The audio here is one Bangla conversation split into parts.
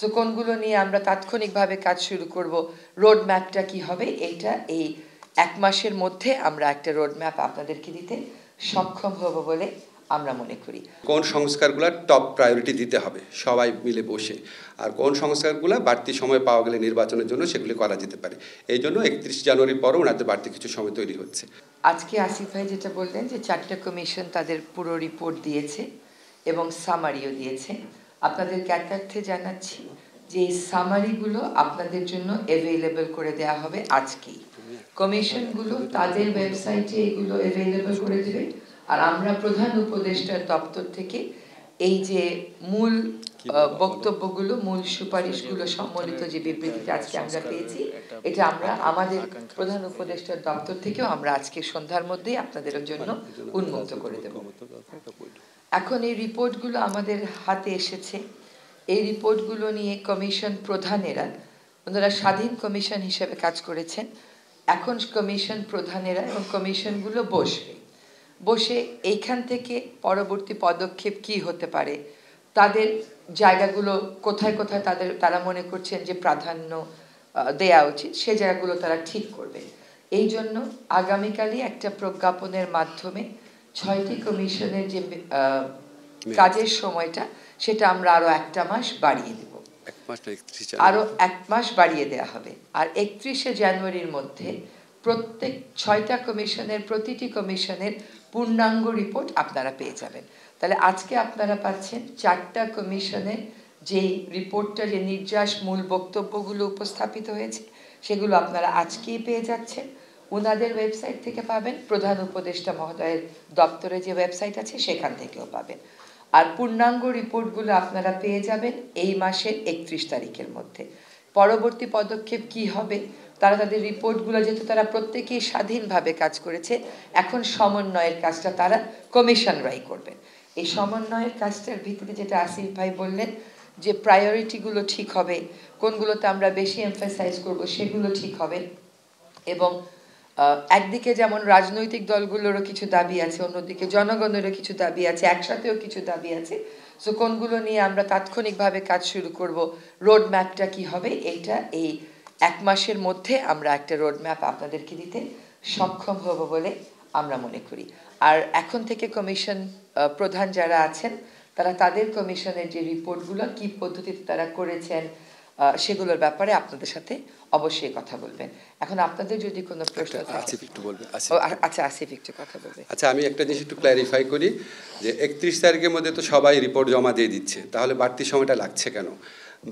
সো কোনগুলো নিয়ে আমরা তাৎক্ষণিকভাবে কাজ শুরু করব, রোড ম্যাপটা কি হবে, এইটা এই 1 মাসের মধ্যে আমরা একটা রোড ম্যাপ আপনাদেরকে দিতে সক্ষম হব বলে আমরা মনে করি। কোন সংস্কারগুলো টপ প্রায়োরিটি দিতে হবে সবাই মিলে বসে, আর কোন সংস্কারগুলো বাড়তি সময় পাওয়া গেলে নির্বাচনের জন্য সেগুলি করা যেতে পারে। এই জন্য 31 জানুয়ারি পরও ওনাদের বাড়তি কিছু সময় তৈরি হচ্ছে। আজকে আসিফ ভাই যেটা বললেন যে 4টা কমিশন তাদের পুরো রিপোর্ট দিয়েছে এবং সামারিও দিয়েছে। আপনাদের জ্ঞাতার্থে জানাচ্ছি যে এই সামারিগুলো আপনাদের জন্য অ্যাভেলেবল করে দেওয়া হবে আজকেই। কমিশনগুলো তাদের ওয়েবসাইটে এগুলো অ্যাভেলেবল করে দেবে, আর আমরা প্রধান উপদেষ্টার দপ্তর থেকে এই যে মূল বক্তব্যগুলো, মূল সুপারিশগুলো সম্মিলিত যে বিবৃতিটা আজকে আমরা পেয়েছি, এটা আমরা আমাদের প্রধান উপদেষ্টার দপ্তর থেকেও আমরা আজকে সন্ধ্যার মধ্যেই আপনাদের জন্য উন্মুক্ত করে দেব। এখন এই রিপোর্টগুলো আমাদের হাতে এসেছে। এই রিপোর্টগুলো নিয়ে কমিশন প্রধানেরা, ওনারা স্বাধীন কমিশন হিসেবে কাজ করেছেন, এখন কমিশন প্রধানেরা এবং কমিশনগুলো বসে এইখান থেকে পরবর্তী পদক্ষেপ কি হতে পারে, তাদের জায়গাগুলো কোথায় কোথায় তারা মনে করছেন যে প্রাধান্য দেয়া উচিত, সেই জায়গাগুলো তারা ঠিক করবে। এই জন্য আগামীকালই একটা প্রজ্ঞাপনের মাধ্যমে 6টি কমিশনের যে কাজের সময়টা, সেটা আমরা আরো 1টা মাস বাড়িয়ে দেব, আরো 1 মাস বাড়িয়ে দেওয়া হবে। আর 31শে জানুয়ারির মধ্যে প্রত্যেক 6টা কমিশনের প্রতিটি কমিশনের পূর্ণাঙ্গ রিপোর্ট আপনারা পেয়ে যাবেন। তাহলে আজকে আপনারা পাচ্ছেন 4টা কমিশনের যে রিপোর্টটা, যে নির্যাস মূল বক্তব্যগুলো উপস্থাপিত হয়েছে, সেগুলো আপনারা আজকেই পেয়ে যাচ্ছেন। ওনাদের ওয়েবসাইট থেকে পাবেন, প্রধান উপদেষ্টা মহোদয়ের দপ্তরে যে ওয়েবসাইট আছে সেখান থেকেও পাবেন। আর পূর্ণাঙ্গ রিপোর্টগুলো আপনারা পেয়ে যাবেন এই মাসের 31 তারিখের মধ্যে। পরবর্তী পদক্ষেপ কি হবে, তারা তাদের রিপোর্টগুলো, যেহেতু তারা প্রত্যেকেই স্বাধীনভাবে কাজ করেছে, এখন সমন্বয়ের কাজটা তারা কমিশনরাই করবেন। এই সমন্বয়ের কাজটার ভিত্তিতে যেটা আসিফ ভাই বললেন যে প্রায়োরিটিগুলো ঠিক হবে, কোনগুলোতে আমরা বেশি এমফাসাইজ করব সেগুলো ঠিক হবে। এবং একদিকে যেমন রাজনৈতিক দলগুলোরও কিছু দাবি আছে, অন্যদিকে জনগণেরও কিছু দাবি আছে, একসাথেও কিছু দাবি আছে। সো কোনগুলো নিয়ে আমরা তাৎক্ষণিকভাবে কাজ শুরু করব, রোড ম্যাপটা কি হবে, এইটা এই 1 মাসের মধ্যে আমরা একটা রোড ম্যাপ আপনাদেরকে দিতে সক্ষম হব বলে আমরা মনে করি। আর এখন থেকে কমিশন প্রধান যারা আছেন, তারা তাদের কমিশনের যে রিপোর্টগুলো কি পদ্ধতিতে তারা করেছেন সেগুলোর ব্যাপারে আপনাদের সাথে অবশ্যই কথা বলবেন। এখন আপনাদের যদি কোনো প্রশ্ন থাকে, আসিফ একটু বলবে। আচ্ছা, আসিফ একটু কথা বলবে। আচ্ছা, আমি একটা জিনিস একটু ক্ল্যারিফাই করি যে 31 তারিখের মধ্যে তো সবাই রিপোর্ট জমা দিয়ে দিচ্ছে, তাহলে বাড়তি সময়টা লাগছে কেন?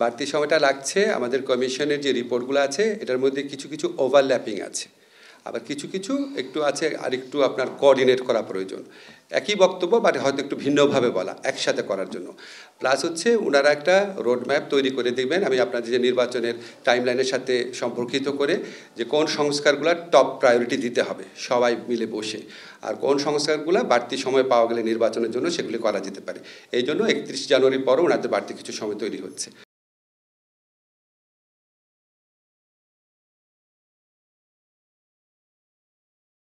বাড়তি সময়টা লাগছে, আমাদের কমিশনের যে রিপোর্টগুলো আছে এটার মধ্যে কিছু কিছু ওভারল্যাপিং আছে, আবার কিছু কিছু একটু আছে আর একটু আপনার কোঅর্ডিনেট করা প্রয়োজন। একই বক্তব্য বাট হয়তো একটু ভিন্নভাবে বলা, একসাথে করার জন্য। প্লাস হচ্ছে ওনারা একটা রোড ম্যাপ তৈরি করে দেবেন, আমি আপনাদের যে নির্বাচনের টাইমলাইনের সাথে সম্পর্কিত করে, যে কোন সংস্কারগুলো টপ প্রায়োরিটি দিতে হবে সবাই মিলে বসে, আর কোন সংস্কারগুলো বাড়তি সময় পাওয়া গেলে নির্বাচনের জন্য সেগুলি করা যেতে পারে। এই জন্য 31 জানুয়ারি পরও ওনাদের বাড়তি কিছু সময় তৈরি হচ্ছে।